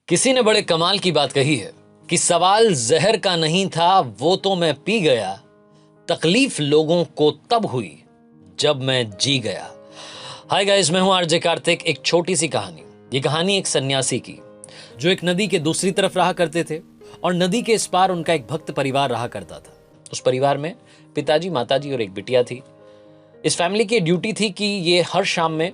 किसी ने बड़े कमाल की बात कही है कि सवाल जहर का नहीं था, वो तो मैं पी गया। तकलीफ लोगों को तब हुई जब मैं जी गया। हाय गाइस, मैं हूं आरजे कार्तिक। एक छोटी सी कहानी। ये कहानी एक सन्यासी की जो एक नदी के दूसरी तरफ रहा करते थे और नदी के इस पार उनका एक भक्त परिवार रहा करता था। उस परिवार में पिताजी, माताजी और एक बिटिया थी। इस फैमिली की ड्यूटी थी कि ये हर शाम में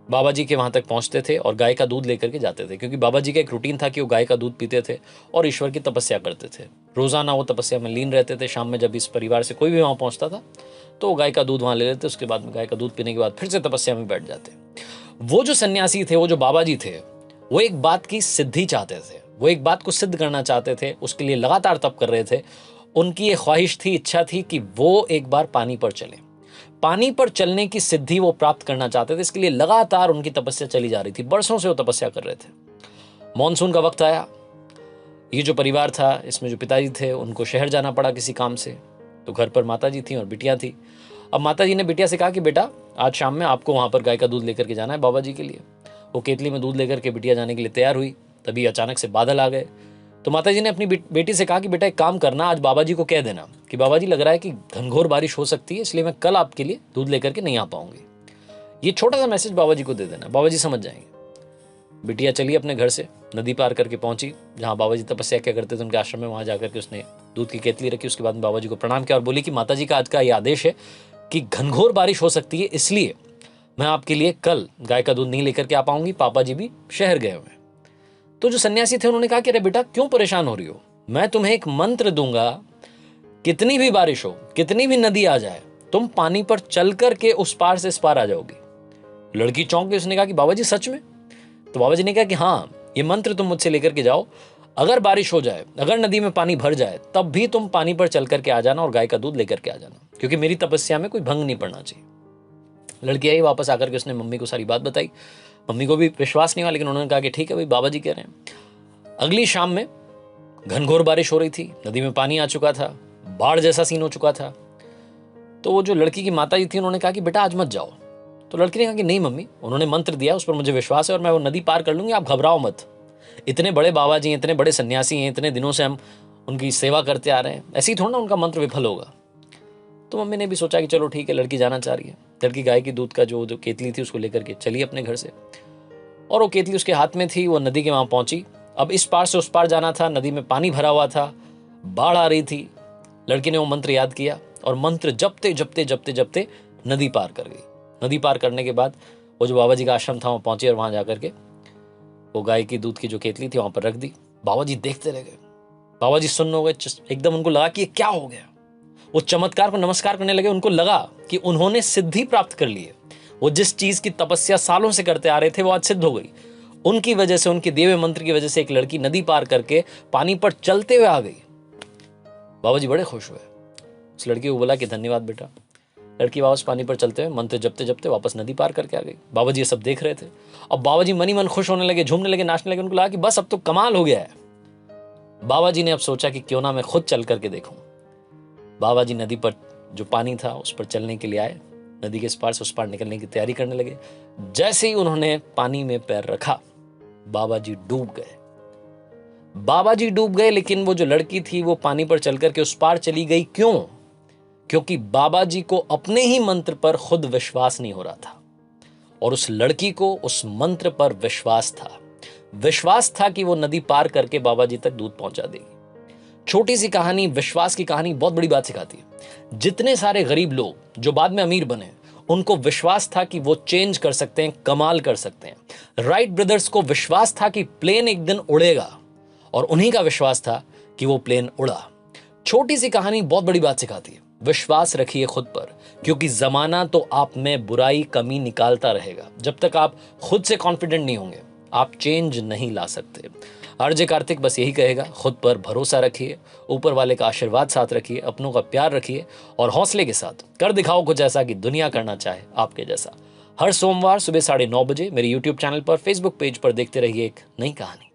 बाबा जी के वहां तक पहुंचते थे और गाय का दूध लेकर के जाते थे, क्योंकि बाबा जी का एक रूटीन था कि वो गाय का दूध पीते थे और ईश्वर की तपस्या करते थे। रोजाना वो तपस्या में लीन रहते थे। शाम में जब इस परिवार से कोई भी वहां पहुंचता था तो वो गाय का दूध वहां ले लेते। उसके बाद में गाय का दूध पीने के बाद फिर से तपस्या में बैठ जाते। वो जो सन्यासी थे, वो जो बाबा जी थे, वो एक बात की सिद्धि चाहते थे। वो एक बात को सिद्ध करना चाहते थे। उसके लिए लगातार तप कर रहे थे। उनकी ये ख्वाहिश थी, इच्छा थी कि वो एक बार पानी पर चले। पानी पर चलने की सिद्धि वो प्राप्त करना चाहते थे। इसके लिए लगातार उनकी तपस्या चली जा रही थी। बरसों से वो तपस्या कर रहे थे। मॉनसून का वक्त आया। ये जो परिवार था, इसमें जो पिताजी थे, उनको शहर जाना पड़ा किसी काम से। तो घर पर माताजी थी और बिटिया थी। अब माताजी ने बिटिया से कहा कि बेटा, आज शाम में आपको वहां पर गाय का दूध लेकर के जाना है बाबा जी के लिए। वो केतली में दूध लेकर के बिटिया जाने के लिए तैयार हुई। तभी अचानक से बादल आ गए। तो माताजी ने अपनी बेटी से कहा कि बेटा, एक काम करना, आज बाबा जी को कह देना कि बाबा जी, लग रहा है कि घनघोर बारिश हो सकती है, इसलिए मैं कल आपके लिए दूध लेकर के नहीं आ पाऊंगी। ये छोटा सा मैसेज बाबा जी को दे देना, बाबा जी समझ जाएंगे। बिटिया चली अपने घर से, नदी पार करके पहुंची जहां बाबा जी तपस्या क्या करते थे, उनके आश्रम में। वहां जाकर के उसने दूध की केतली रखी। उसके बाद में बाबा जी को प्रणाम किया और बोली कि माता जी का आज का ये आदेश है कि घनघोर बारिश हो सकती है, इसलिए मैं आपके लिए कल गाय का दूध नहीं लेकर के आ पाऊंगी। पापा जी भी शहर गए हुए। तो जो सन्यासी थे उन्होंने कहा कि अरे बेटा, क्यों परेशान हो रही हो? मैं तुम्हें एक मंत्र दूंगा, कितनी भी बारिश हो, कितनी भी नदी आ जाए, तुम पानी पर चल करके उस पार से इस पार आ जाओगी। लड़की चौंक गई। उसने कहा कि बाबा जी सच में? तो बाबा जी ने कहा कि हाँ, ये मंत्र तुम मुझसे लेकर के जाओ। अगर बारिश हो जाए, अगर नदी में पानी भर जाए, तब भी तुम पानी पर चल करके आ जाना और गाय का दूध लेकर के आ जाना, क्योंकि मेरी तपस्या में कोई भंग नहीं पड़ना चाहिए। लड़की आई वापस आकर के, उसने मम्मी को सारी बात बताई। मम्मी को भी विश्वास नहीं हुआ, लेकिन उन्होंने कहा कि ठीक है भाई, बाबा जी कह रहे हैं। अगली शाम में घनघोर बारिश हो रही थी। नदी में पानी आ चुका था। बाढ़ जैसा सीन हो चुका था। तो वो जो लड़की की माता जी थी, उन्होंने कहा कि बेटा आज मत जाओ। तो लड़की ने कहा कि नहीं मम्मी, उन्होंने मंत्र दिया, उस पर मुझे विश्वास है और मैं वो नदी पार कर लूंगी, आप घबराओ मत। इतने बड़े बाबा जी हैं, इतने बड़े सन्यासी हैं, इतने दिनों से हम उनकी सेवा करते आ रहे हैं, ऐसे ही थोड़ा ना उनका मंत्र विफल होगा। तो मम्मी ने भी सोचा कि चलो ठीक है, लड़की जाना चाह रही है। लड़की गाय की दूध का जो केतली थी उसको लेकर के चली अपने घर से, और वो केतली उसके हाथ में थी। वो नदी के वहां पहुंची। अब इस पार से उस पार जाना था। नदी में पानी भरा हुआ था, बाढ़ आ रही थी। लड़की ने वो मंत्र याद किया और मंत्र जपते जपते जपते जपते नदी पार कर गई। नदी पार करने के बाद वो जो बाबा जी का आश्रम था वहां पहुंची और वहां जाकर के वो गाय की दूध की जो केतली थी वहां पर रख दी। बाबा जी देखते रह गए। बाबा जी सुन्न हो गए। एकदम उनको लगा कि ये क्या हो गया। वो चमत्कार को नमस्कार करने लगे। उनको लगा कि उन्होंने सिद्धि प्राप्त कर ली है। वो जिस चीज की तपस्या सालों से करते आ रहे थे, वो आज सिद्ध हो गई। उनकी वजह से, उनके दिए हुए मंत्र की वजह से एक लड़की नदी पार करके पानी पर चलते हुए आ गई। बाबा जी बड़े खुश हुए। उस लड़की को बोला कि धन्यवाद बेटा। लड़की वापस पानी पर चलते हुए मंत्र जपते जपते वापस नदी पार करके आ गई। बाबा जी ये सब देख रहे थे। अब बाबा जी मन ही मन खुश होने लगे, झूमने लगे, नाचने लगे। उनको लगा कि बस अब तो कमाल हो गया है। बाबा जी ने अब सोचा कि क्यों ना मैं खुद चल करके देखूं। बाबा जी नदी पर जो पानी था उस पर चलने के लिए आए। नदी के इस पार से उस पार निकलने की तैयारी करने लगे। जैसे ही उन्होंने पानी में पैर रखा, बाबा जी डूब गए। बाबा जी डूब गए, लेकिन वो जो लड़की थी वो पानी पर चल करके उस पार चली गई। क्यों? क्योंकि बाबा जी को अपने ही मंत्र पर खुद विश्वास नहीं हो रहा था और उस लड़की को उस मंत्र पर विश्वास था। विश्वास था कि वो नदी पार करके बाबा जी तक दूध पहुंचा देगी। छोटी सी कहानी, विश्वास की कहानी बहुत बड़ी बात सिखाती है। जितने सारे गरीब लोग जो बाद में अमीर बने, उनको विश्वास था कि वो चेंज कर सकते हैं, कमाल कर सकते हैं। राइट ब्रदर्स को विश्वास था कि प्लेन एक दिन उड़ेगा और उन्हीं का विश्वास था कि वो प्लेन उड़ा। छोटी सी कहानी बहुत बड़ी बात सिखाती है। विश्वास रखिए खुद पर, क्योंकि जमाना तो आप में बुराई, कमी निकालता रहेगा। जब तक आप खुद से कॉन्फिडेंट नहीं होंगे, आप चेंज नहीं ला सकते। आरजे कार्तिक बस यही कहेगा, खुद पर भरोसा रखिए, यूपर वाले का आशीर्वाद साथ रखिए, अपनों का प्यार रखिए और हौसले के साथ कर दिखाओ कुछ ऐसा कि दुनिया करना चाहे आपके जैसा। हर सोमवार सुबह 9:30 बजे मेरे YouTube चैनल पर, Facebook पेज पर देखते रहिए एक नई कहानी।